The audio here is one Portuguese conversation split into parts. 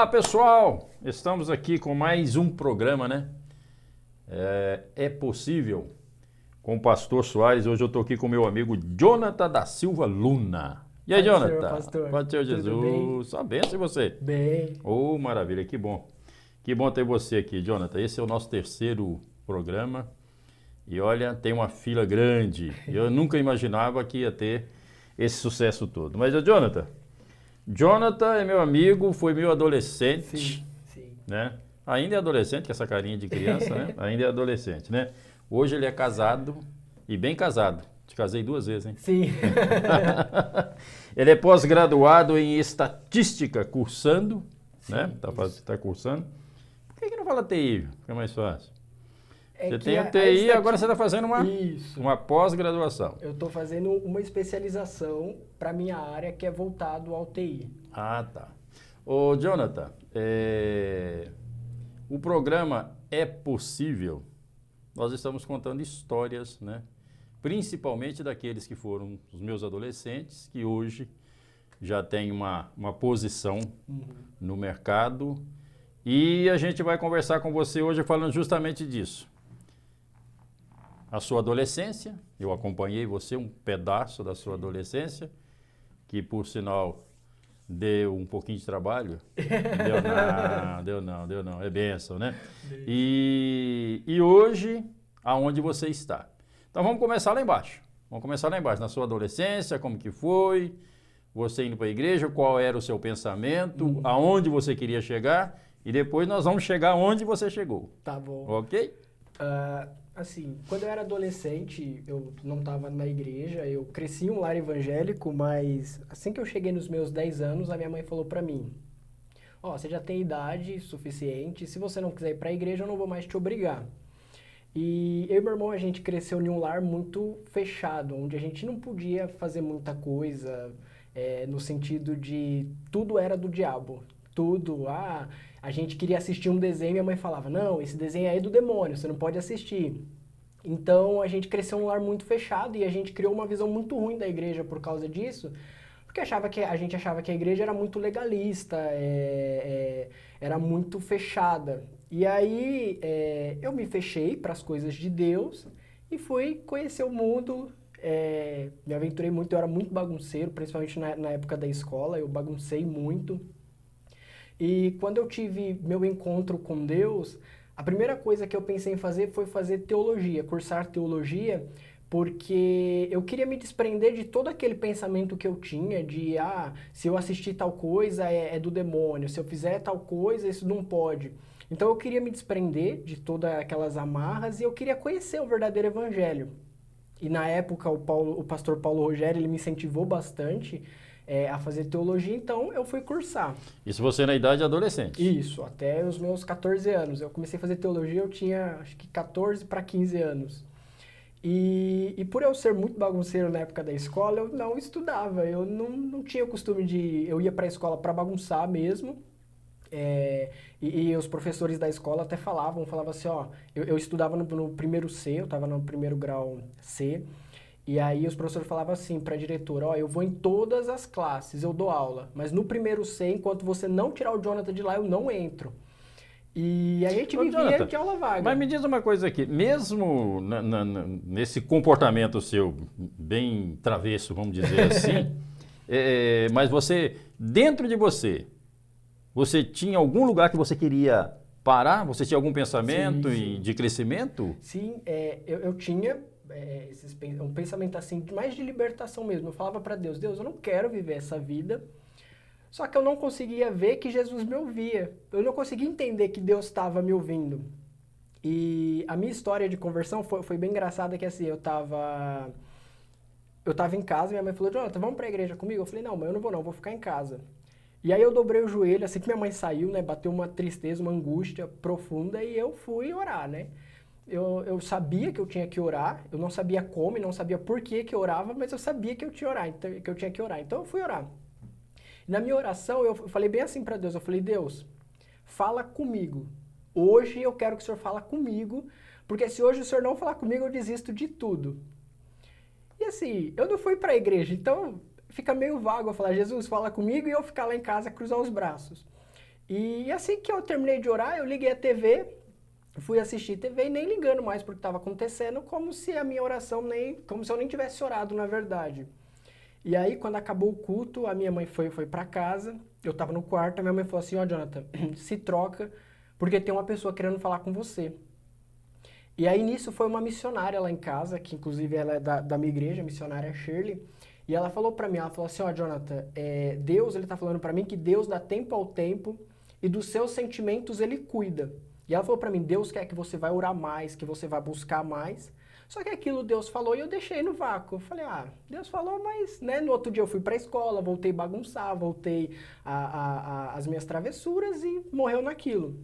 Olá, pessoal! Estamos aqui com mais um programa, né? É possível, com o Pastor Soares. Hoje eu estou aqui com o meu amigo Jonathan da Silva Luna. E aí, Senhor Jonathan? pastor. Pode ser Tudo bem? Jesus. Só benção em você. Bem. Oh, maravilha, que bom. Que bom ter você aqui, Jonathan. Esse é o nosso terceiro programa. E olha, tem uma fila grande. Eu nunca imaginava que ia ter esse sucesso todo. Mas, Jonathan é meu amigo, foi meu adolescente, Sim. né? Ainda é adolescente, com essa carinha de criança, né? Ainda é adolescente, né? Hoje ele é casado, e bem casado. Te casei 2 vezes, hein? Sim. Ele é pós-graduado em estatística, cursando, Sim, né? Tá cursando. Por que não fala TI? Fica mais fácil. É Você que tem a o TI, agora você estatística- está fazendo Isso. uma pós-graduação. Eu estou fazendo uma especialização para minha área que é voltado ao TI. Ah, tá. Ô, Jonathan, o programa É Possível, nós estamos contando histórias, né? Principalmente daqueles que foram os meus adolescentes, que hoje já têm uma posição no mercado. E a gente vai conversar com você hoje falando justamente disso. A sua adolescência, eu acompanhei você um pedaço da sua adolescência, que por sinal deu um pouquinho de trabalho. Deu não, é bênção, né? E hoje, aonde você está? Então vamos começar lá embaixo. Na sua adolescência, como que foi? Você indo para a igreja, qual era o seu pensamento? Aonde você queria chegar? E depois nós vamos chegar onde você chegou. Tá bom. Ok? Assim, quando eu era adolescente, eu não estava na igreja, eu cresci em um lar evangélico, mas assim que eu cheguei nos meus 10 anos, a minha mãe falou para mim: ó, você já tem idade suficiente, se você não quiser ir para a igreja, eu não vou mais te obrigar. E eu e meu irmão, a gente cresceu em um lar muito fechado, onde a gente não podia fazer muita coisa, no sentido de tudo era do diabo. Tudo, a gente queria assistir um desenho e a mãe falava: não, esse desenho aí é do demônio, você não pode assistir. Então a gente cresceu num lar muito fechado e a gente criou uma visão muito ruim da igreja por causa disso, porque a gente achava que a igreja era muito legalista, era muito fechada. E aí eu me fechei para as coisas de Deus e fui conhecer o mundo. Me aventurei muito, eu era muito bagunceiro, principalmente na época da escola, eu baguncei muito. E quando eu tive meu encontro com Deus, a primeira coisa que eu pensei em fazer foi fazer teologia, cursar teologia, porque eu queria me desprender de todo aquele pensamento que eu tinha de, se eu assistir tal coisa é do demônio, se eu fizer tal coisa isso não pode. Então eu queria me desprender de todas aquelas amarras e eu queria conhecer o verdadeiro evangelho. E na época o pastor Paulo Rogério, ele me incentivou bastante a fazer teologia, então eu fui cursar. Isso você na idade adolescente. Isso, até os meus 14 anos. Eu comecei a fazer teologia, eu tinha acho que 14 para 15 anos. E por eu ser muito bagunceiro na época da escola, eu não estudava, eu não tinha o costume de... Eu ia para a escola para bagunçar mesmo, e os professores da escola até falavam assim, ó, eu estudava no primeiro C, eu estava no primeiro grau C, e aí os professores falavam assim para a diretora: ó, eu vou em todas as classes, eu dou aula, mas no primeiro C, enquanto você não tirar o Jonathan de lá, eu não entro. E aí a gente Ô, vivia Jonathan, de aula vaga. mas me diz uma coisa aqui, mesmo nesse comportamento seu bem travesso, vamos dizer assim, mas você, dentro de você tinha algum lugar que você queria parar? Você tinha algum pensamento Sim. de crescimento? Sim, eu tinha um pensamento assim, mais de libertação mesmo. Eu falava para Deus: Deus, eu não quero viver essa vida. Só que eu não conseguia ver que Jesus me ouvia. Eu não conseguia entender que Deus estava me ouvindo. E a minha história de conversão foi bem engraçada, que assim, eu tava em casa, minha mãe falou: Jonathan, vamos pra igreja comigo? Eu falei: não, mãe, eu não vou ficar em casa. E aí eu dobrei o joelho, assim que minha mãe saiu, né, bateu uma tristeza, uma angústia profunda e eu fui orar, né. Eu sabia que eu tinha que orar, eu não sabia como e não sabia por que eu orava, mas eu sabia que eu tinha que orar, então eu fui orar. Na minha oração, eu falei bem assim para Deus, eu falei: Deus, fala comigo. Hoje eu quero que o Senhor fala comigo, porque se hoje o Senhor não falar comigo, eu desisto de tudo. E assim, eu não fui para a igreja, então fica meio vago eu falar: Jesus, fala comigo, e eu ficar lá em casa, cruzar os braços. E assim que eu terminei de orar, eu liguei a TV, fui assistir TV e nem ligando mais porque estava acontecendo, como se a minha oração como se eu nem tivesse orado, na verdade. E aí, quando acabou o culto, a minha mãe foi para casa, eu estava no quarto, a minha mãe falou assim, ó, Jonathan, se troca, porque tem uma pessoa querendo falar com você. E aí, nisso, foi uma missionária lá em casa, que inclusive ela é da minha igreja, a missionária Shirley, e ela falou para mim, ela falou assim, ó, Jonathan, Deus, ele tá falando para mim que Deus dá tempo ao tempo e dos seus sentimentos ele cuida. E ela falou para mim, Deus quer que você vai orar mais, que você vai buscar mais. Só que aquilo Deus falou e eu deixei no vácuo. Eu falei, Deus falou, mas, né, no outro dia eu fui pra escola, voltei a bagunçar, voltei as minhas travessuras e morreu naquilo.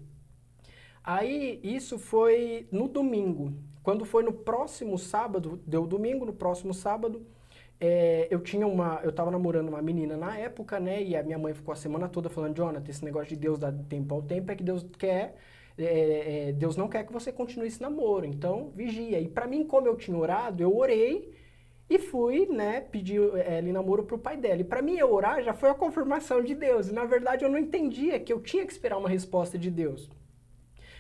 Aí, isso foi no domingo. Quando foi no próximo sábado, deu domingo, no próximo sábado, eu tava namorando uma menina na época, né, e a minha mãe ficou a semana toda falando, Jonathan, esse negócio de Deus dar tempo ao tempo é que Deus quer... Deus não quer que você continue esse namoro, então vigia. E pra mim, como eu tinha orado, eu orei e fui, né, pedir ele namoro pro pai dela. E pra mim, eu orar já foi a confirmação de Deus. E na verdade, eu não entendia que eu tinha que esperar uma resposta de Deus.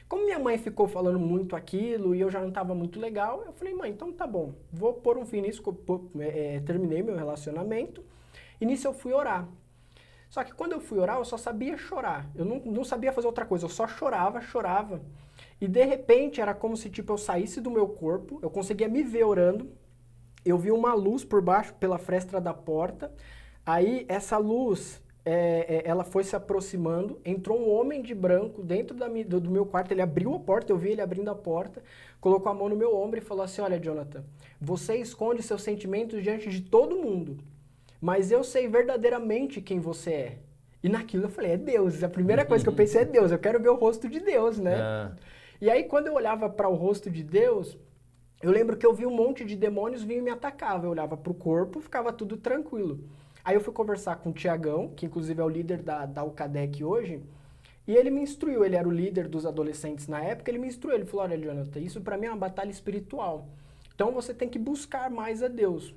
Como minha mãe ficou falando muito aquilo e eu já não estava muito legal, eu falei, mãe, então tá bom, vou pôr um fim nisso, terminei meu relacionamento e nisso eu fui orar. Só que quando eu fui orar, eu só sabia chorar. Eu não sabia fazer outra coisa, eu só chorava. E de repente era como se tipo, eu saísse do meu corpo, eu conseguia me ver orando, eu vi uma luz por baixo, pela fresta da porta, aí essa luz, ela foi se aproximando, entrou um homem de branco dentro do meu quarto, ele abriu a porta, eu vi ele abrindo a porta, colocou a mão no meu ombro e falou assim, olha, Jonathan, você esconde seus sentimentos diante de todo mundo. Mas eu sei verdadeiramente quem você é. E naquilo eu falei, é Deus. A primeira coisa que eu pensei é Deus. Eu quero ver o rosto de Deus, né? E aí quando eu olhava para o rosto de Deus, eu lembro que eu vi um monte de demônios vinham e me atacavam. Eu olhava para o corpo, ficava tudo tranquilo. Aí eu fui conversar com o Tiagão, que inclusive é o líder da UCADEC hoje, e ele me instruiu. Ele era o líder dos adolescentes na época, ele me instruiu. Ele falou, olha, Jonathan, isso para mim é uma batalha espiritual. Então você tem que buscar mais a Deus.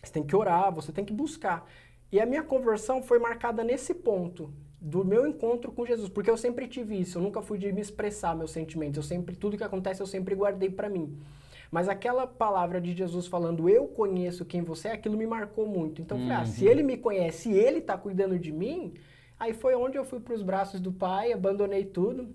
Você tem que orar, você tem que buscar. E a minha conversão foi marcada nesse ponto, do meu encontro com Jesus, porque eu sempre tive isso, eu nunca fui de me expressar meus sentimentos, tudo que acontece eu sempre guardei pra mim. Mas aquela palavra de Jesus falando, eu conheço quem você é, aquilo me marcou muito. Então eu falei, se ele me conhece e ele tá cuidando de mim, aí foi onde eu fui pros braços do pai, abandonei tudo.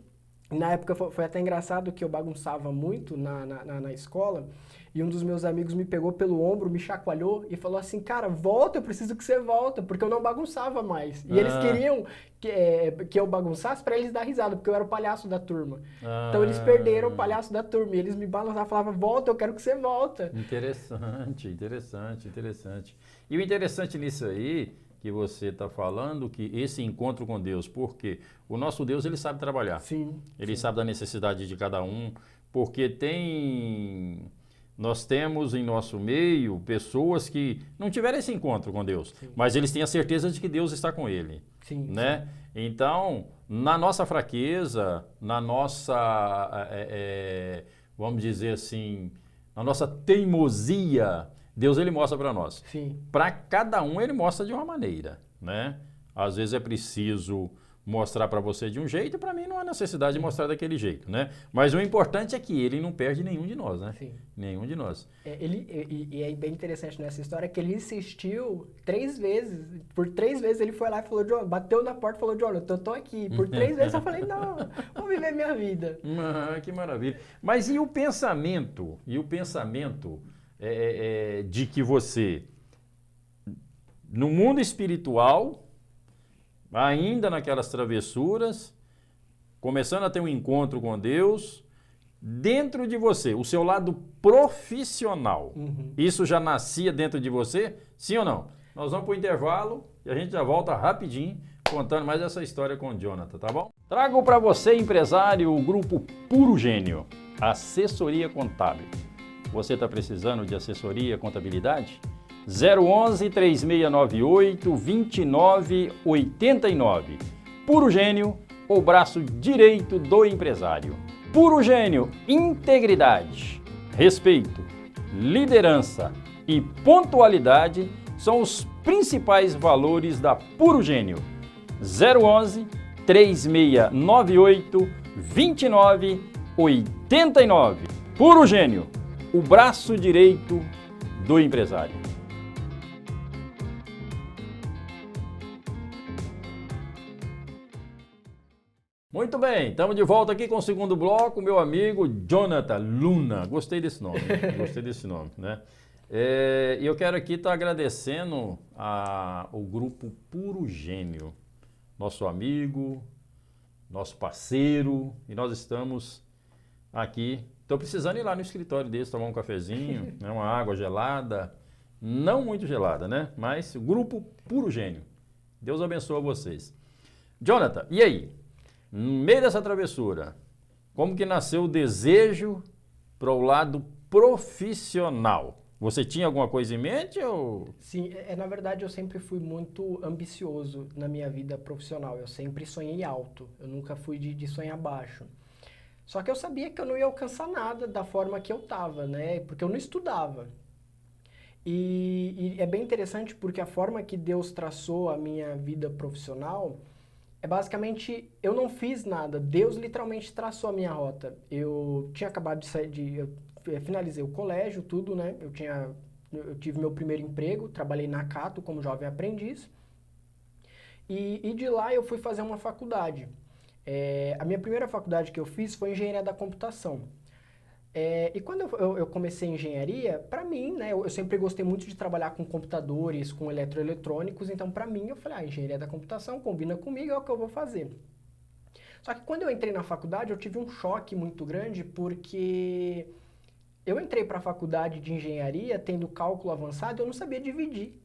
Na época foi até engraçado que eu bagunçava muito na escola, e um dos meus amigos me pegou pelo ombro, me chacoalhou e falou assim, cara, volta, eu preciso que você volta, porque eu não bagunçava mais. E eles queriam que eu bagunçasse para eles dar risada, porque eu era o palhaço da turma. Então eles perderam o palhaço da turma, e eles me balançavam e falavam, volta, eu quero que você volta. Interessante. E o interessante nisso aí, que você está falando, que esse encontro com Deus, porque o nosso Deus, ele sabe trabalhar. Sim. Ele sabe da necessidade de cada um, porque nós temos em nosso meio pessoas que não tiveram esse encontro com Deus, mas eles têm a certeza de que Deus está com ele, né? Então, na nossa fraqueza, na nossa, vamos dizer assim, na nossa teimosia, Deus ele mostra para nós. Para cada um ele mostra de uma maneira, né? Às vezes é preciso mostrar para você de um jeito, e para mim não há necessidade de mostrar daquele jeito, né? Mas o importante é que ele não perde nenhum de nós, né? Nenhum de nós. E é bem interessante nessa história que ele insistiu 3 vezes. Por 3 vezes ele foi lá e falou, John, bateu na porta e falou, John, eu tô aqui. Por 3 vezes eu falei, não, vou viver minha vida. Que maravilha. Mas e o pensamento? De que você, no mundo espiritual, ainda naquelas travessuras, começando a ter um encontro com Deus, dentro de você, o seu lado profissional, isso já nascia dentro de você? Sim ou não? Nós vamos para o intervalo e a gente já volta rapidinho contando mais essa história com o Jonathan, tá bom? Trago para você, empresário, o grupo Puro Gênio, assessoria contábil. Você está precisando de assessoria, contabilidade? 011 3698 2989. Puro Gênio, o braço direito do empresário. Puro Gênio, integridade, respeito, liderança e pontualidade são os principais valores da Puro Gênio. 011 3698-2989. Puro Gênio, o braço direito do empresário. Muito bem, estamos de volta aqui com o segundo bloco, meu amigo Jonathan Luna. Gostei desse nome, né? E eu quero aqui estar agradecendo ao grupo Puro Gênio, nosso amigo, nosso parceiro, e nós estamos aqui. Estou precisando ir lá no escritório deles, tomar um cafezinho, né, uma água gelada, não muito gelada, né? Mas o grupo Puro Gênio. Deus abençoe vocês. Jonathan, e aí? No meio dessa travessura, como que nasceu o desejo para o lado profissional? Você tinha alguma coisa em mente ou... Sim, na verdade eu sempre fui muito ambicioso na minha vida profissional. Eu sempre sonhei alto, eu nunca fui de sonhar baixo. Só que eu sabia que eu não ia alcançar nada da forma que eu estava, né? Porque eu não estudava. E é bem interessante porque a forma que Deus traçou a minha vida profissional é basicamente, eu não fiz nada, Deus literalmente traçou a minha rota. Eu tinha acabado de sair eu finalizei o colégio, tudo, né? Eu tive meu primeiro emprego, trabalhei na Cato como jovem aprendiz. E de lá eu fui fazer uma faculdade. A minha primeira faculdade que eu fiz foi Engenharia da Computação. E quando eu comecei engenharia, para mim, né, eu sempre gostei muito de trabalhar com computadores, com eletroeletrônicos, então para mim eu falei, engenharia da computação combina comigo, é o que eu vou fazer. Só que quando eu entrei na faculdade, eu tive um choque muito grande, porque eu entrei para a faculdade de engenharia tendo cálculo avançado, eu não sabia dividir.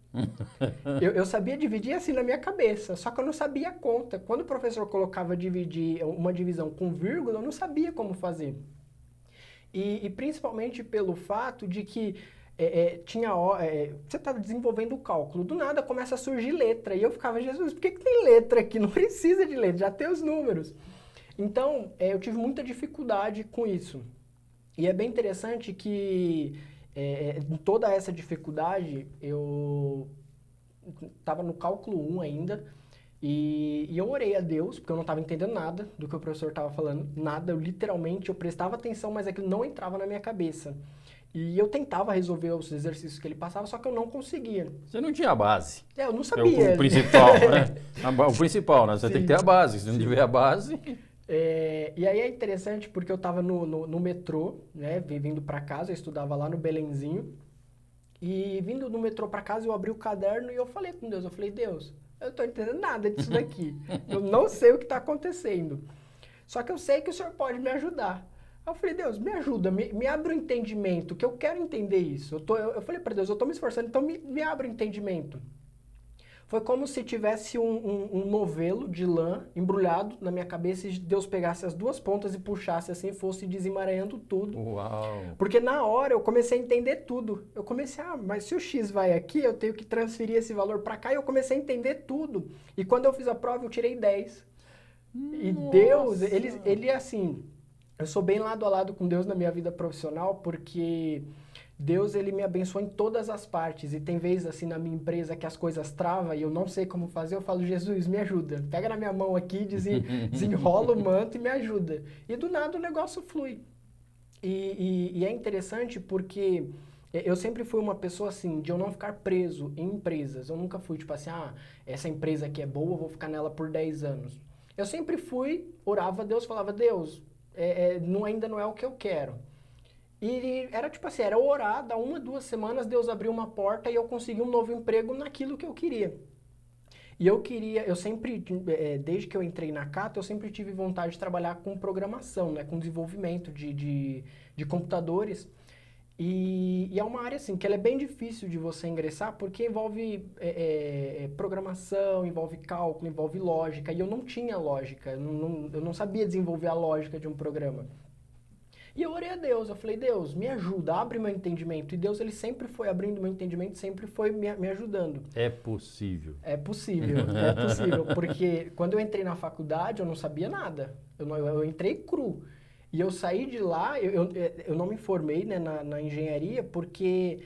Eu sabia dividir assim na minha cabeça, só que eu não sabia a conta. Quando o professor colocava dividir uma divisão com vírgula, eu não sabia como fazer. E principalmente pelo fato de que você está desenvolvendo o cálculo, do nada começa a surgir letra. E eu ficava, Jesus, por que tem letra aqui? Não precisa de letra, já tem os números. Então, eu tive muita dificuldade com isso. E é bem interessante que em toda essa dificuldade, eu estava no cálculo 1 ainda, e eu orei a Deus, porque eu não estava entendendo nada do que o professor estava falando, nada, eu prestava atenção, mas aquilo não entrava na minha cabeça. E eu tentava resolver os exercícios que ele passava, só que eu não conseguia. Você não tinha a base. Eu não sabia. É o principal, né? O principal, né? Você Sim. tem que ter a base, se não tiver a base... E aí é interessante porque eu estava no metrô, né, vindo para casa, eu estudava lá no Belenzinho, e vindo no metrô para casa eu abri o caderno e eu falei com Deus, Deus, eu não estou entendendo nada disso daqui, eu não sei o que está acontecendo, só que eu sei que o Senhor pode me ajudar. Eu falei, Deus, me ajuda, me abre o entendimento, que eu quero entender isso. Eu falei para Deus, eu estou me esforçando, então me abre o entendimento. Foi como se tivesse um novelo de lã embrulhado na minha cabeça e Deus pegasse as duas pontas e puxasse assim e fosse desemaranhando tudo. Uau! Porque na hora eu comecei a entender tudo. Eu comecei, mas se o X vai aqui, eu tenho que transferir esse valor para cá, e eu comecei a entender tudo. E quando eu fiz a prova, eu tirei 10. E Deus, ele assim, eu sou bem lado a lado com Deus na minha vida profissional, porque Deus, ele me abençoa em todas as partes. E tem vezes assim na minha empresa que as coisas travam e eu não sei como fazer, eu falo, Jesus, me ajuda. Pega na minha mão aqui, desenrola o manto e me ajuda. E do nada o negócio flui. E é interessante porque eu sempre fui uma pessoa assim, de eu não ficar preso em empresas. Eu nunca fui tipo assim, essa empresa aqui é boa, eu vou ficar nela por 10 anos. Eu sempre fui, orava a Deus, falava, Deus, ainda não é o que eu quero. E era tipo assim, era orar, dar 1, 2 semanas, Deus abriu uma porta e eu consegui um novo emprego naquilo que eu queria. E eu sempre, desde que eu entrei na Cato, eu sempre tive vontade de trabalhar com programação, né, com desenvolvimento de computadores. E é uma área assim, que ela é bem difícil de você ingressar, porque envolve programação, envolve cálculo, envolve lógica, e eu não tinha lógica, eu não sabia desenvolver a lógica de um programa. E eu orei a Deus, eu falei, Deus, me ajuda, abre meu entendimento. E Deus, ele sempre foi abrindo meu entendimento, sempre foi me ajudando. É possível. É possível, porque quando eu entrei na faculdade, eu não sabia nada. Eu entrei cru. E eu saí de lá, eu não me formei, né, na engenharia, porque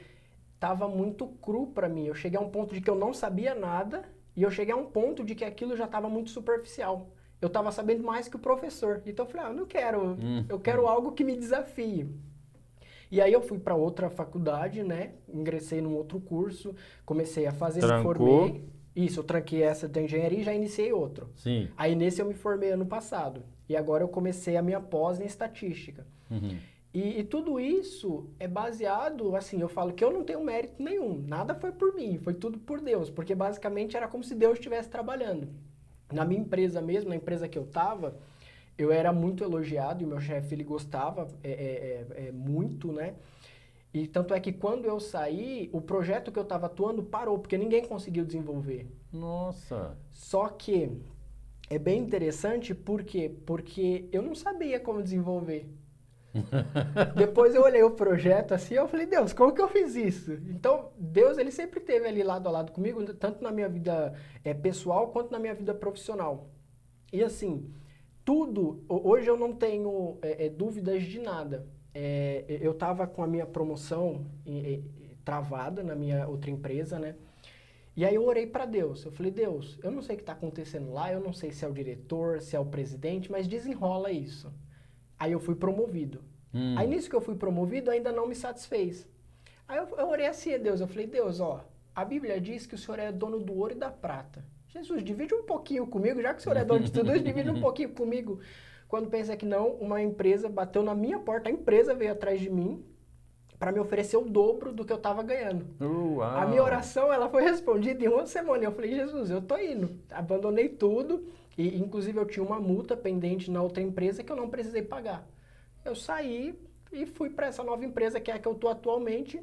estava muito cru para mim. Eu cheguei a um ponto de que eu não sabia nada, e eu cheguei a um ponto de que aquilo já estava muito superficial. eu estava sabendo mais que o professor. Então eu falei, eu não quero, eu quero algo que me desafie. E aí eu fui para outra faculdade, né? Ingressei num outro curso, comecei a fazer, me formei. Isso, eu tranquei essa da engenharia e já iniciei outro. Sim. Aí nesse eu me formei ano passado. E agora eu comecei a minha pós em estatística. E tudo isso é baseado, assim, eu falo que eu não tenho mérito nenhum. Nada foi por mim, foi tudo por Deus. Porque basicamente era como se Deus estivesse trabalhando. Na minha empresa mesmo, na empresa que eu estava, eu era muito elogiado e o meu chefe, ele gostava muito, né? E tanto é que quando eu saí, o projeto que eu estava atuando parou, porque ninguém conseguiu desenvolver. Nossa. Só que é bem interessante, por quê? Porque eu não sabia como desenvolver. Depois eu olhei o projeto assim, eu falei, Deus, como que eu fiz isso? Então, Deus, ele sempre esteve ali lado a lado comigo, tanto na minha vida pessoal, quanto na minha vida profissional. E assim, tudo, hoje eu não tenho dúvidas de nada. Eu estava com a minha promoção travada na minha outra empresa, né? E aí eu orei para Deus. Eu falei, Deus, eu não sei o que está acontecendo lá, eu não sei se é o diretor, se é o presidente, mas desenrola isso. Aí eu fui promovido. Aí nisso que eu fui promovido, ainda não me satisfez. Aí eu orei assim a Deus, eu falei, Deus, ó, a Bíblia diz que o Senhor é dono do ouro e da prata. Jesus, divide um pouquinho comigo, já que o Senhor é dono de tudo, divide um pouquinho comigo. Quando pensa que não, uma empresa bateu na minha porta, a empresa veio atrás de mim para me oferecer o dobro do que eu estava ganhando. Uau. A minha oração, ela foi respondida em uma semana. Eu falei, Jesus, eu tô indo. Abandonei tudo e, inclusive, eu tinha uma multa pendente na outra empresa que eu não precisei pagar. Eu saí e fui para essa nova empresa, que é a que eu tô atualmente,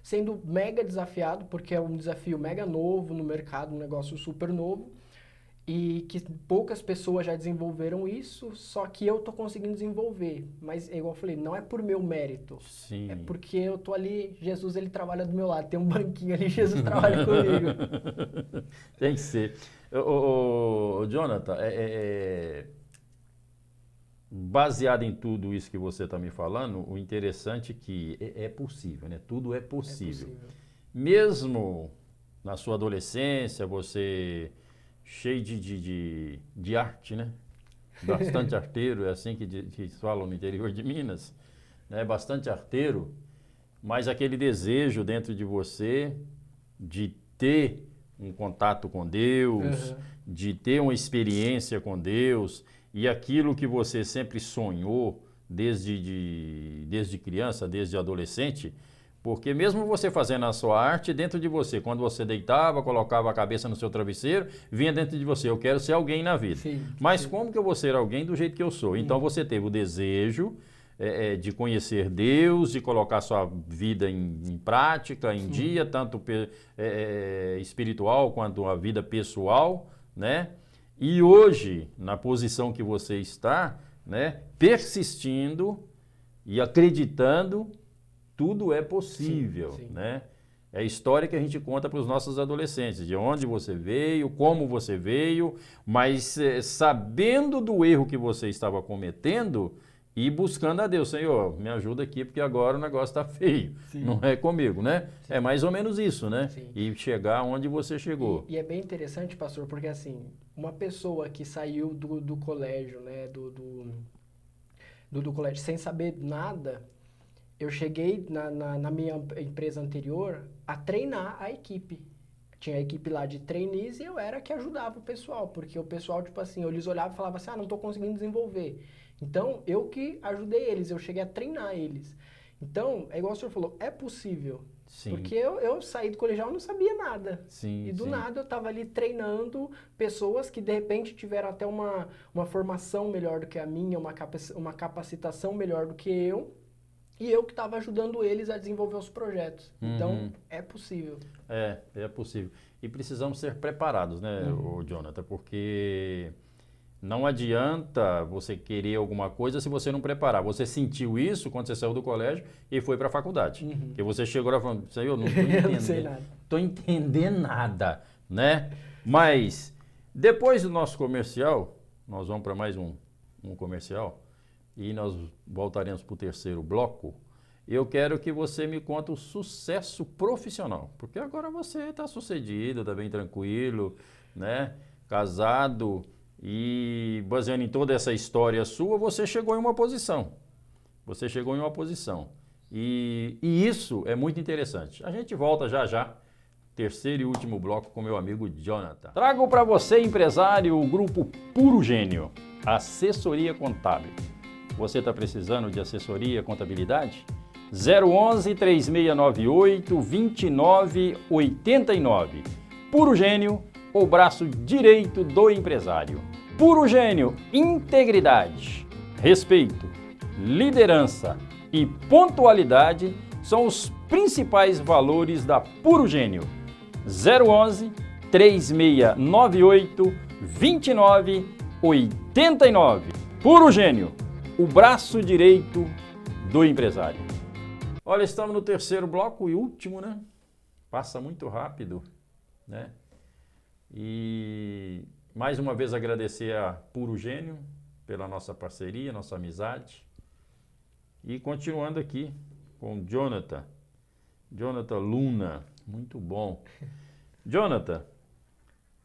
sendo mega desafiado, porque é um desafio mega novo no mercado, um negócio super novo. E que poucas pessoas já desenvolveram isso, só que eu tô conseguindo desenvolver. Mas, igual eu falei, não é por meu mérito. Sim. É porque eu tô ali, Jesus, ele trabalha do meu lado. Tem um banquinho ali, Jesus trabalha comigo. Tem que ser. Jonathan, baseado em tudo isso que você está me falando, o interessante é que é possível, né? Tudo é possível. Mesmo na sua adolescência, você cheio de arte, né? Bastante arteiro, é assim que falam no interior de Minas, né? Bastante arteiro, mas aquele desejo dentro de você de ter um contato com Deus, de ter uma experiência com Deus, e aquilo que você sempre sonhou desde criança, desde adolescente, porque mesmo você fazendo a sua arte dentro de você, quando você deitava, colocava a cabeça no seu travesseiro, vinha dentro de você, eu quero ser alguém na vida. Mas como que eu vou ser alguém do jeito que eu sou? Então você teve o desejo de conhecer Deus, de colocar sua vida em prática, em dia, tanto espiritual quanto a vida pessoal, né? E hoje, na posição que você está, né, persistindo e acreditando, tudo é possível, né? É a história que a gente conta para os nossos adolescentes, de onde você veio, como você veio, mas sabendo do erro que você estava cometendo e buscando a Deus. Senhor, me ajuda aqui porque agora o negócio está feio, não é comigo, né? É mais ou menos isso, né? E chegar onde você chegou. E é bem interessante, pastor, porque assim, uma pessoa que saiu do colégio, né, do colégio sem saber nada, eu cheguei na minha empresa anterior a treinar a equipe. Tinha a equipe lá de trainees e eu era que ajudava o pessoal, porque o pessoal, tipo assim, eu lhes olhava e falava assim, não estou conseguindo desenvolver. Então, eu que ajudei eles, eu cheguei a treinar eles. Então, é igual o senhor falou, é possível. Porque eu saí do colegial e não sabia nada. E do nada eu estava ali treinando pessoas que de repente tiveram até uma formação melhor do que a minha, uma capacitação melhor do que eu. E eu que estava ajudando eles a desenvolver os projetos. Então, é possível. É possível. E precisamos ser preparados, né, Jonathan? Porque não adianta você querer alguma coisa se você não preparar. Você sentiu isso quando você saiu do colégio e foi para a faculdade. Porque você chegou lá falando, Senhor, não estou entendendo. Não sei nada. Estou entendendo nada, né? Mas, depois do nosso comercial, nós vamos para mais um comercial. E nós voltaremos para o terceiro bloco. Eu quero que você me conte o sucesso profissional, porque agora você está sucedido, está bem tranquilo, né? Casado E baseando em toda essa história sua, você chegou em uma posição. Você chegou em uma posição. E isso é muito interessante. A gente volta já já. Terceiro e último bloco com meu amigo Jonathan. Trago para você, empresário, o grupo Puro Gênio, assessoria contábil. Você está precisando de assessoria contabilidade? 011 3698 2989. Puro Gênio, o braço direito do empresário. Puro Gênio, integridade, respeito, liderança e pontualidade são os principais valores da Puro Gênio. 011 3698 2989. Puro Gênio, o braço direito do empresário. Olha, estamos no terceiro bloco e último, né? Passa muito rápido, né? E mais uma vez agradecer a Puro Gênio pela nossa parceria, nossa amizade. E continuando aqui com o Jonathan Luna, muito bom. Jonathan,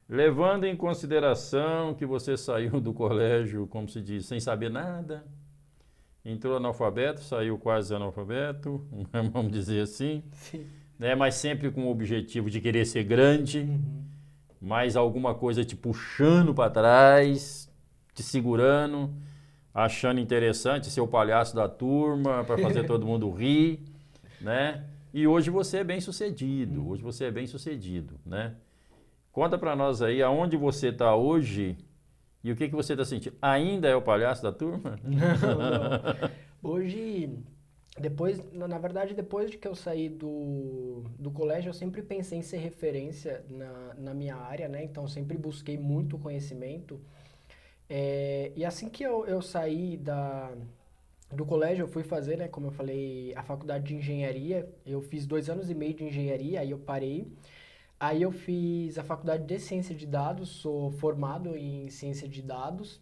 levando em consideração que você saiu do colégio, como se diz, sem saber nada, entrou analfabeto, saiu quase analfabeto, vamos dizer assim, né? Mas sempre com o objetivo de querer ser grande, mais alguma coisa te puxando para trás, te segurando, achando interessante ser o palhaço da turma, para fazer todo mundo rir, né? E hoje você é bem sucedido, né? Conta para nós aí aonde você está hoje e o que você está sentindo. Ainda é o palhaço da turma? Não. Hoje, na verdade, depois de que eu saí do colégio, eu sempre pensei em ser referência na minha área, né? Então, sempre busquei muito conhecimento. E assim que eu saí do colégio, eu fui fazer, né, como eu falei, a faculdade de engenharia. Eu fiz 2 anos e meio de engenharia, aí eu parei. Aí eu fiz a faculdade de ciência de dados, sou formado em ciência de dados.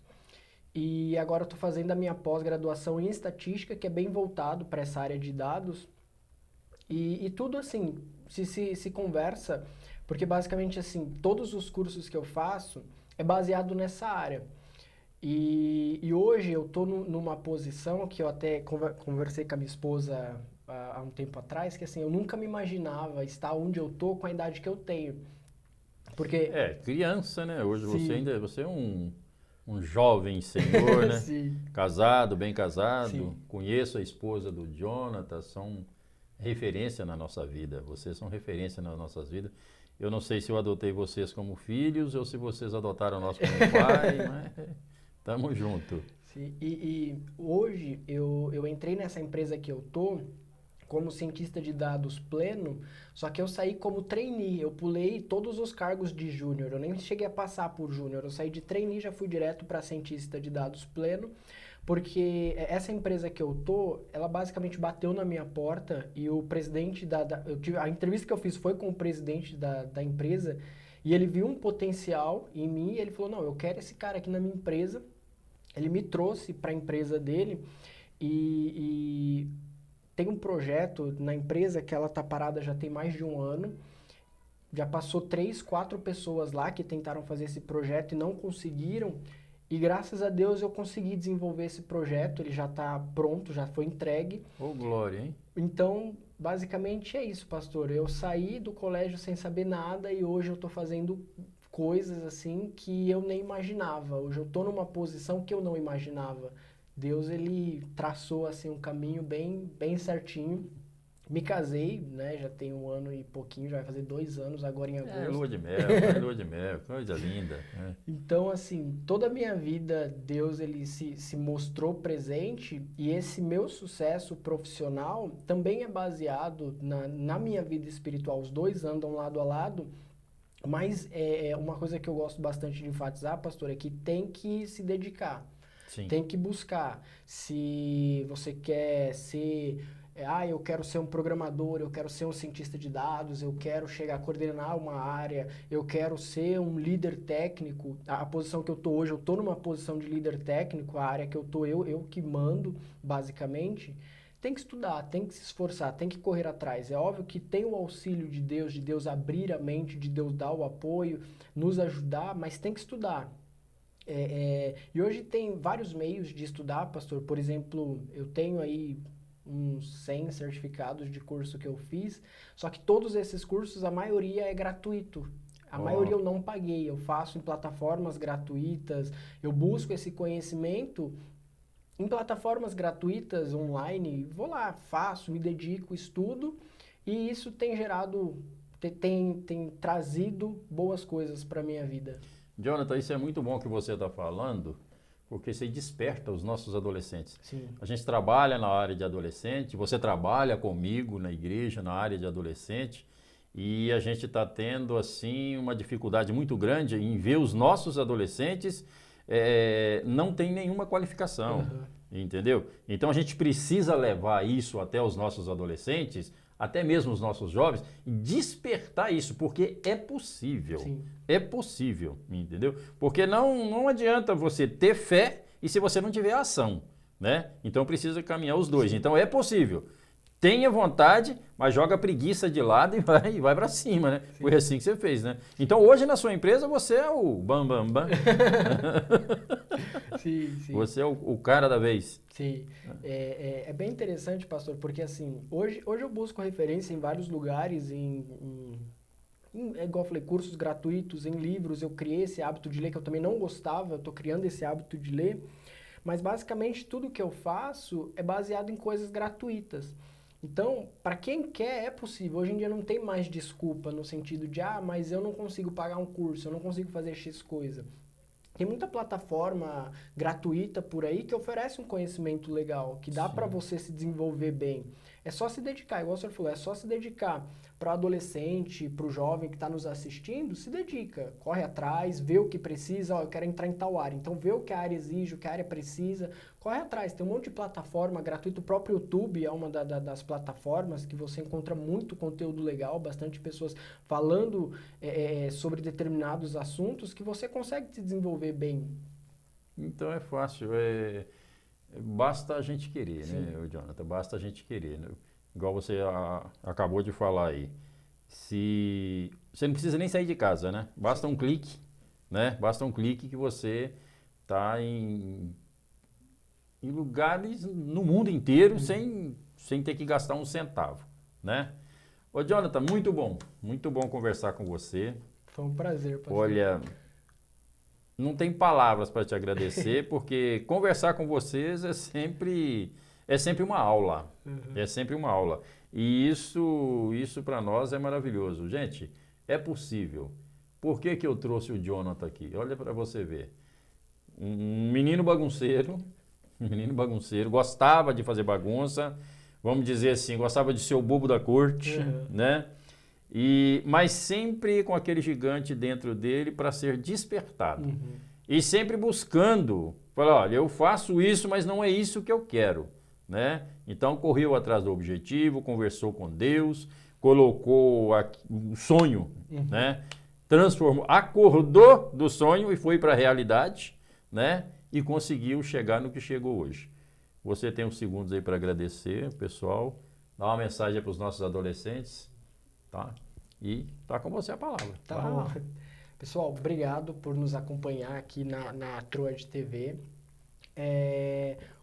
E agora eu estou fazendo a minha pós-graduação em estatística, que é bem voltado para essa área de dados. E tudo assim, se conversa, porque basicamente assim, todos os cursos que eu faço é baseado nessa área. E hoje eu estou numa posição que eu até conversei com a minha esposa há um tempo atrás, que assim, eu nunca me imaginava estar onde eu estou com a idade que eu tenho. Porque... criança, né? Hoje Sim. você é um jovem senhor, né? Sim. Casado, bem casado. Sim. Conheço a esposa do Jonathan, são referência na nossa vida. Vocês são referência nas nossas vidas. Eu não sei se eu adotei vocês como filhos ou se vocês adotaram nós como pai, mas tamo junto. Sim. E hoje eu entrei nessa empresa que eu tô como cientista de dados pleno, só que eu saí como trainee, eu pulei todos os cargos de júnior, eu nem cheguei a passar por júnior, eu saí de trainee e já fui direto para cientista de dados pleno, porque essa empresa que eu tô, ela basicamente bateu na minha porta e o presidente a entrevista que eu fiz foi com o presidente da empresa e ele viu um potencial em mim e ele falou, não, eu quero esse cara aqui na minha empresa. Ele me trouxe para a empresa dele e tem um projeto na empresa que ela está parada já tem mais de 1 ano. Já passou 3, 4 pessoas lá que tentaram fazer esse projeto e não conseguiram. E graças a Deus eu consegui desenvolver esse projeto, ele já está pronto, já foi entregue. Ô, glória, hein? Então, basicamente é isso, pastor. Eu saí do colégio sem saber nada e hoje eu estou fazendo coisas assim que eu nem imaginava. Hoje eu estou numa posição que eu não imaginava. Deus, ele traçou assim um caminho bem certinho. Me casei, né? Já tem 1 ano e pouquinho, já vai fazer 2 anos agora em agosto. Lua de mel, coisa linda. Então, assim, toda a minha vida, Deus, ele se mostrou presente e esse meu sucesso profissional também é baseado na minha vida espiritual. Os 2 andam lado a lado. Mas uma coisa que eu gosto bastante de enfatizar, pastor, é que tem que se dedicar. Sim. Tem que buscar. Se você quer ser... eu quero ser um programador, eu quero ser um cientista de dados, eu quero chegar a coordenar uma área, eu quero ser um líder técnico. A posição que eu estou hoje, eu estou numa posição de líder técnico, a área que eu estou, eu que mando, basicamente. Tem que estudar, tem que se esforçar, tem que correr atrás. É óbvio que tem o auxílio de Deus abrir a mente, de Deus dar o apoio, nos ajudar, mas tem que estudar. E hoje tem vários meios de estudar, pastor. Por exemplo, eu tenho aí uns 100 certificados de curso que eu fiz, só que todos esses cursos, a maioria é gratuito. A maioria eu não paguei, eu faço em plataformas gratuitas, eu busco esse conhecimento em plataformas gratuitas, online, vou lá, faço, me dedico, estudo, e isso tem gerado, tem trazido boas coisas para a minha vida. Jonathan, isso é muito bom que você está falando, porque você desperta os nossos adolescentes. Sim. A gente trabalha na área de adolescente, você trabalha comigo na igreja, na área de adolescente, e a gente está tendo, assim, uma dificuldade muito grande em ver os nossos adolescentes não tem nenhuma qualificação, entendeu? Então a gente precisa levar isso até os nossos adolescentes, até mesmo os nossos jovens, e despertar isso, porque é possível. Sim. É possível, entendeu? Porque não adianta você ter fé e se você não tiver ação, né? Então precisa caminhar os dois. Sim. Então é possível. Tenha vontade, mas joga a preguiça de lado e vai para cima, né? Sim. Foi assim que você fez, né? Então hoje na sua empresa você é o bam, bam, bam. Sim, sim. Você é o cara da vez. Sim, é bem interessante, pastor, porque assim, hoje eu busco referência em vários lugares, é igual eu falei, cursos gratuitos, em livros, eu criei esse hábito de ler, que eu também não gostava, eu estou criando esse hábito de ler, mas basicamente tudo que eu faço é baseado em coisas gratuitas. Então, para quem quer, é possível. Hoje em dia não tem mais desculpa no sentido de, mas eu não consigo pagar um curso, eu não consigo fazer X coisa. Tem muita plataforma gratuita por aí que oferece um conhecimento legal, que dá para você se desenvolver bem. É só se dedicar, igual o senhor falou, é só se dedicar. Para o adolescente, para o jovem que está nos assistindo, se dedica, corre atrás, vê o que precisa, eu quero entrar em tal área. Então vê o que a área exige, o que a área precisa, corre atrás. Tem um monte de plataforma gratuita, o próprio YouTube é uma das plataformas que você encontra muito conteúdo legal, bastante pessoas falando sobre determinados assuntos que você consegue se desenvolver bem. Então é fácil, basta a gente querer, Sim. né, Jonathan? Basta a gente querer, né? Igual você acabou de falar aí. Você não precisa nem sair de casa, né? Basta um clique, né? Basta um clique que você está em lugares no mundo inteiro sem ter que gastar um centavo, né? Ô, Jonathan, muito bom conversar com você. Foi um prazer, pastor. Olha, não tem palavras para te agradecer, porque conversar com vocês é sempre uma aula. É sempre uma aula. E isso para nós é maravilhoso. Gente, é possível. Por que eu trouxe o Jonathan aqui? Olha para você ver. Um menino bagunceiro, gostava de fazer bagunça, vamos dizer assim, gostava de ser o bobo da corte, né? Mas sempre com aquele gigante dentro dele para ser despertado. E sempre buscando, falar, olha, eu faço isso, mas não é isso que eu quero, né? Então correu atrás do objetivo, conversou com Deus, colocou um sonho, né? Transformou, acordou do sonho e foi para a realidade, né? E conseguiu chegar no que chegou hoje. Você tem uns segundos aí para agradecer, pessoal. Dá uma mensagem para os nossos adolescentes, tá? E tá com você a palavra. Tá bom. Pessoal, obrigado por nos acompanhar aqui na Troad TV.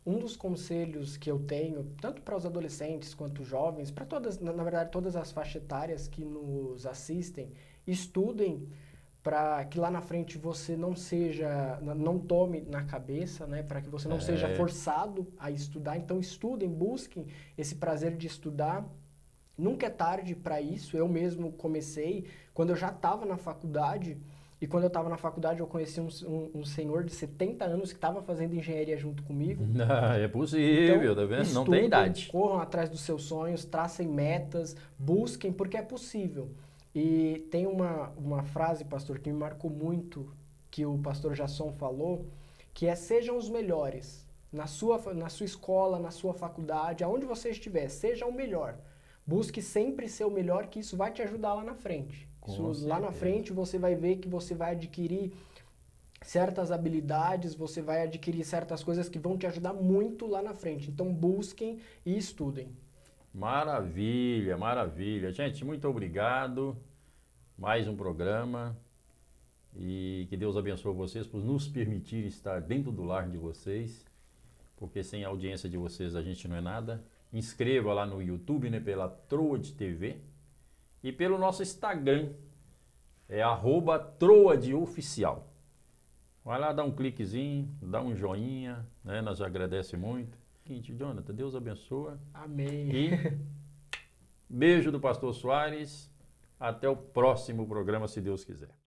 Um dos conselhos que eu tenho, tanto para os adolescentes quanto jovens, para todas, na verdade, todas as faixas etárias que nos assistem, estudem para que lá na frente você não tome na cabeça, né? Para que você não seja forçado a estudar. Então estudem, busquem esse prazer de estudar. Nunca é tarde para isso. Eu mesmo comecei quando eu já estava na faculdade. E quando eu estava na faculdade, eu conheci um senhor de 70 anos que estava fazendo engenharia junto comigo. É possível, então, tá vendo? Estudem, não tem idade. Corram atrás dos seus sonhos, tracem metas, busquem, porque é possível. E tem uma frase, pastor, que me marcou muito, que o pastor Jasson falou, que é: sejam os melhores. Na sua escola, na sua faculdade, aonde você estiver, seja o melhor. Busque sempre ser o melhor, que isso vai te ajudar lá na frente. Lá na frente você vai ver que você vai adquirir certas habilidades, você vai adquirir certas coisas que vão te ajudar muito lá na frente. Então busquem e estudem. Maravilha, maravilha. Gente, muito obrigado. Mais um programa. E que Deus abençoe vocês por nos permitir estar dentro do lar de vocês, porque sem a audiência de vocês a gente não é nada. Inscreva lá no YouTube, né, pela Troad TV e pelo nosso Instagram, é @troadoficial. Vai lá, dá um cliquezinho, dá um joinha, né, nós agradecemos muito. Seguinte, Jonathan, Deus abençoe. Amém. E beijo do Pastor Soares. Até o próximo programa, se Deus quiser.